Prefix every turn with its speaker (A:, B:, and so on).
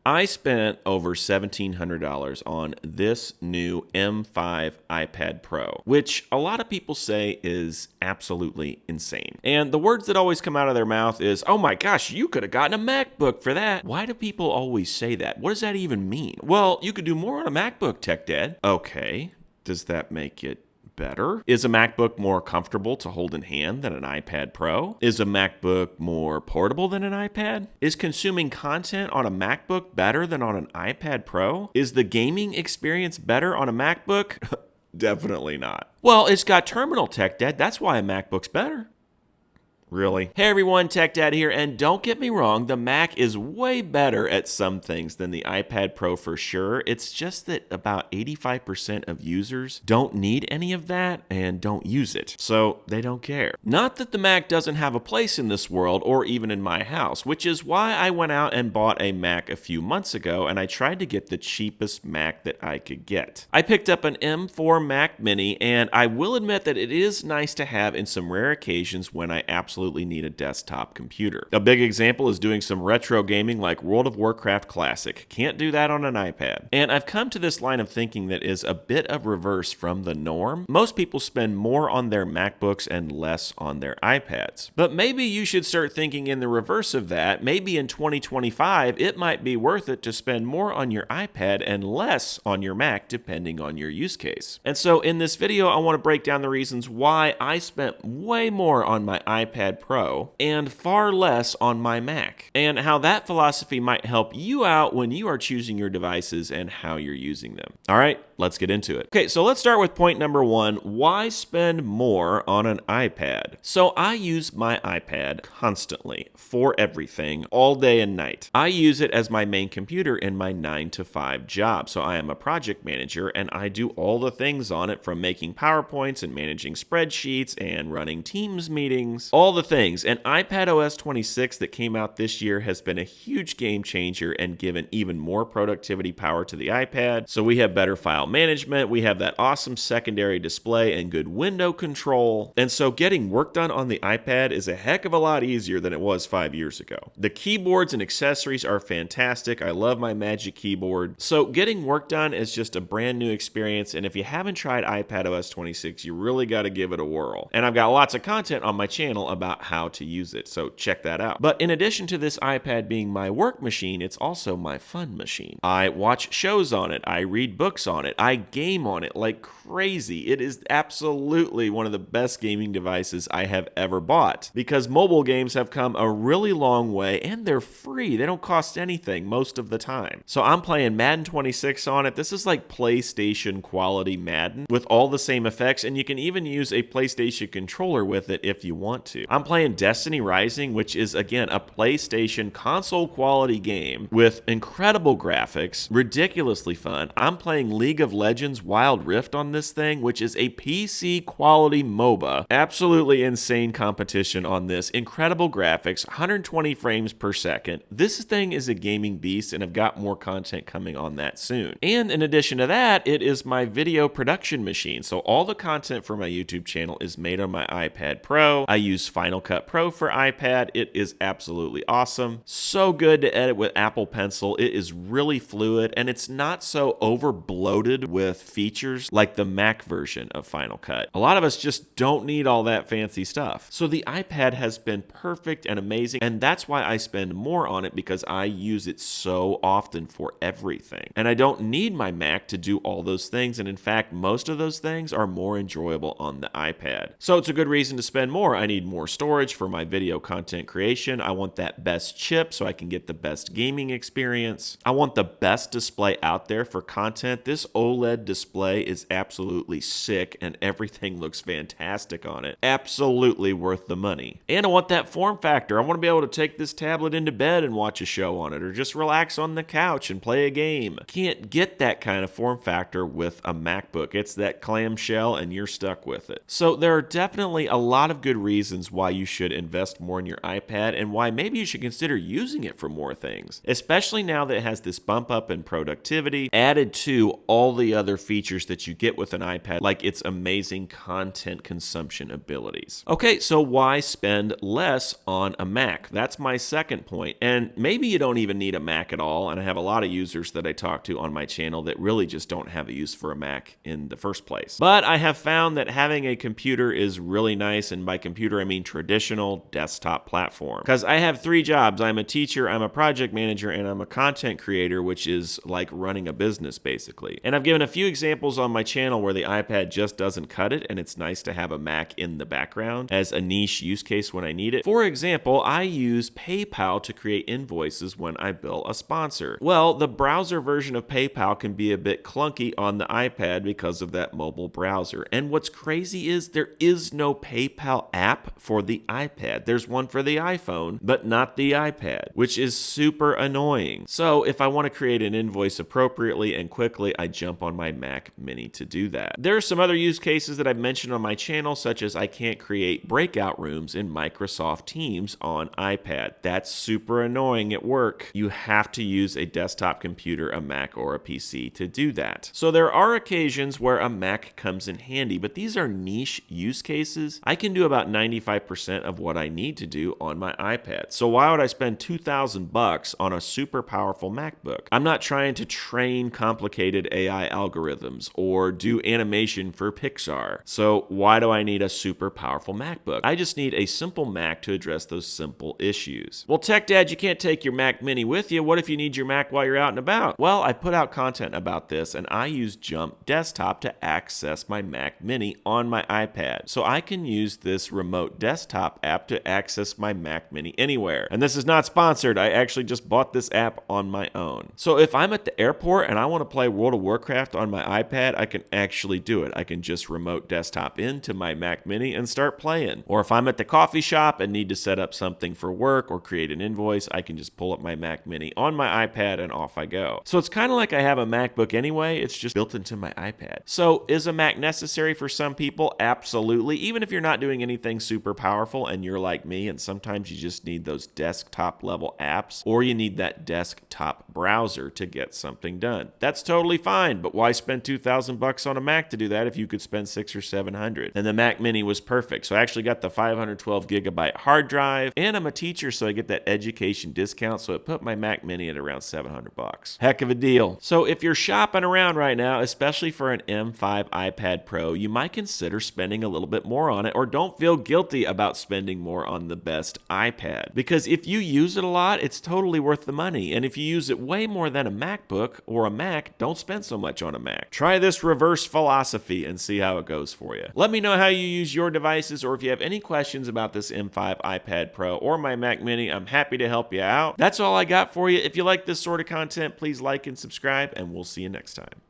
A: I spent over $1,700 on this new M5 iPad Pro, which a lot of people say is absolutely insane. And the words that always come out of their mouth is, oh my gosh, you could have gotten a MacBook for that. Why do people always say that? What does that even mean? Well, you could do more on a MacBook, Tech Dad. Okay, does that make it better? Is a MacBook more comfortable to hold in hand than an iPad Pro? Is a MacBook more portable than an iPad? Is consuming content on a MacBook better than on an iPad Pro? Is the gaming experience better on a MacBook? Definitely not. Well, it's got terminal, Tech Dad. That's why a MacBook's better. Really? Hey everyone, Tech Dad here, and don't get me wrong, the Mac is way better at some things than the iPad Pro for sure. It's just that about 85% of users don't need any of that and don't use it, so they don't care. Not that the Mac doesn't have a place in this world or even in my house, which is why I went out and bought a Mac a few months ago and I tried to get the cheapest Mac that I could get. I picked up an M4 Mac Mini, and I will admit that it is nice to have in some rare occasions when I absolutely need a desktop computer. A big example is doing some retro gaming like World of Warcraft Classic. Can't do that on an iPad. And I've come to this line of thinking that is a bit of reverse from the norm. Most people spend more on their MacBooks and less on their iPads. But maybe you should start thinking in the reverse of that. Maybe in 2025, it might be worth it to spend more on your iPad and less on your Mac, depending on your use case. And so in this video, I want to break down the reasons why I spent way more on my iPad Pro and far less on my Mac, and how that philosophy might help you out when you are choosing your devices and how you're using them. All right, let's get into it. Okay, so let's start with point number one. Why spend more on an iPad? So I use my iPad constantly for everything, all day and night. I use it as my main computer in my 9-to-5 job. So I am a project manager and I do all the things on it, from making PowerPoints and managing spreadsheets and running Teams meetings, all the things. And iPadOS 26 that came out this year has been a huge game changer and given even more productivity power to the iPad. So we have better file management, we have that awesome secondary display and good window control. And so getting work done on the iPad is a heck of a lot easier than it was 5 years ago. The keyboards and accessories are fantastic. I love my Magic Keyboard. So getting work done is just a brand new experience. And if you haven't tried iPadOS 26, you really got to give it a whirl. And I've got lots of content on my channel about how to use it, so check that out. But in addition to this iPad being my work machine, it's also my fun machine. I watch shows on it, I read books on it, I game on it like crazy. It is absolutely one of the best gaming devices I have ever bought, because mobile games have come a really long way and they're free. They don't cost anything most of the time. So I'm playing Madden 26 on it. This is like PlayStation quality Madden with all the same effects, and you can even use a PlayStation controller with it if you want to. I'm playing Destiny Rising, which is again a PlayStation console quality game with incredible graphics, ridiculously fun. I'm playing League of Legends Wild Rift on this thing, which is a PC quality MOBA. Absolutely insane competition on this. Incredible graphics, 120 frames per second. This thing is a gaming beast, and I've got more content coming on that soon. And in addition to that, it is my video production machine. So all the content for my YouTube channel is made on my iPad Pro. I use Final Cut Pro for iPad. It is absolutely awesome. So good to edit with Apple Pencil. It is really fluid, and it's not so over bloated with features like the Mac version of Final Cut. A lot of us just don't need all that fancy stuff. So the iPad has been perfect and amazing, and that's why I spend more on it, because I use it so often for everything. And I don't need my Mac to do all those things, and in fact, most of those things are more enjoyable on the iPad. So it's a good reason to spend more. I need more storage for my video content creation. I want that best chip so I can get the best gaming experience. I want the best display out there for content. This OLED display is absolutely sick and everything looks fantastic on it. Absolutely worth the money. And I want that form factor. I want to be able to take this tablet into bed and watch a show on it, or just relax on the couch and play a game. Can't get that kind of form factor with a MacBook. It's that clamshell and you're stuck with it. So there are definitely a lot of good reasons why why you should invest more in your iPad and why maybe you should consider using it for more things, especially now that it has this bump up in productivity added to all the other features that you get with an iPad, like its amazing content consumption abilities. Okay, so why spend less on a Mac? That's my second point. And maybe you don't even need a Mac at all, and I have a lot of users that I talk to on my channel that really just don't have a use for a Mac in the first place. But I have found that having a computer is really nice, and by computer I mean traditional desktop platform. Because I have 3 jobs. I'm a teacher, I'm a project manager, and I'm a content creator, which is like running a business basically. And I've given a few examples on my channel where the iPad just doesn't cut it, and it's nice to have a Mac in the background as a niche use case when I need it. For example, I use PayPal to create invoices when I bill a sponsor. Well, the browser version of PayPal can be a bit clunky on the iPad because of that mobile browser. And what's crazy is there is no PayPal app for the iPad. There's one for the iPhone, but not the iPad, which is super annoying. So if I want to create an invoice appropriately and quickly, I jump on my Mac Mini to do that. There are some other use cases that I've mentioned on my channel, such as I can't create breakout rooms in Microsoft Teams on iPad. That's super annoying at work. You have to use a desktop computer, a Mac, or a PC to do that. So there are occasions where a Mac comes in handy, but these are niche use cases. I can do about 95% of what I need to do on my iPad. So why would I spend $2,000 on a super powerful MacBook? I'm not trying to train complicated AI algorithms or do animation for Pixar. So why do I need a super powerful MacBook? I just need a simple Mac to address those simple issues. Well, Tech Dad, you can't take your Mac Mini with you. What if you need your Mac while you're out and about? Well, I put out content about this, and I use Jump Desktop to access my Mac Mini on my iPad. So I can use this remote desktop app to access my Mac Mini anywhere. And this is not sponsored. I actually just bought this app on my own. So if I'm at the airport and I want to play World of Warcraft on my iPad, I can actually do it. I can just remote desktop into my Mac Mini and start playing. Or if I'm at the coffee shop and need to set up something for work or create an invoice, I can just pull up my Mac Mini on my iPad and off I go. So it's kind of like I have a MacBook anyway, it's just built into my iPad. So is a Mac necessary for some people? Absolutely. Even if you're not doing anything super powerful and you're like me and sometimes you just need those desktop level apps or you need that desktop browser to get something done. That's totally fine, but why spend $2,000 on a Mac to do that if you could spend $600 or $700? And the Mac Mini was perfect. So I actually got the 512 gigabyte hard drive, and I'm a teacher, so I get that education discount, so it put my Mac Mini at around $700. Heck of a deal. So if you're shopping around right now, especially for an M5 iPad Pro, you might consider spending a little bit more on it, or don't feel guilty about spending more on the best iPad. Because if you use it a lot, it's totally worth the money. And if you use it way more than a MacBook or a Mac, don't spend so much on a Mac. Try this reverse philosophy and see how it goes for you. Let me know how you use your devices, or if you have any questions about this M5 iPad Pro or my Mac Mini, I'm happy to help you out. That's all I got for you. If you like this sort of content, please like and subscribe, and we'll see you next time.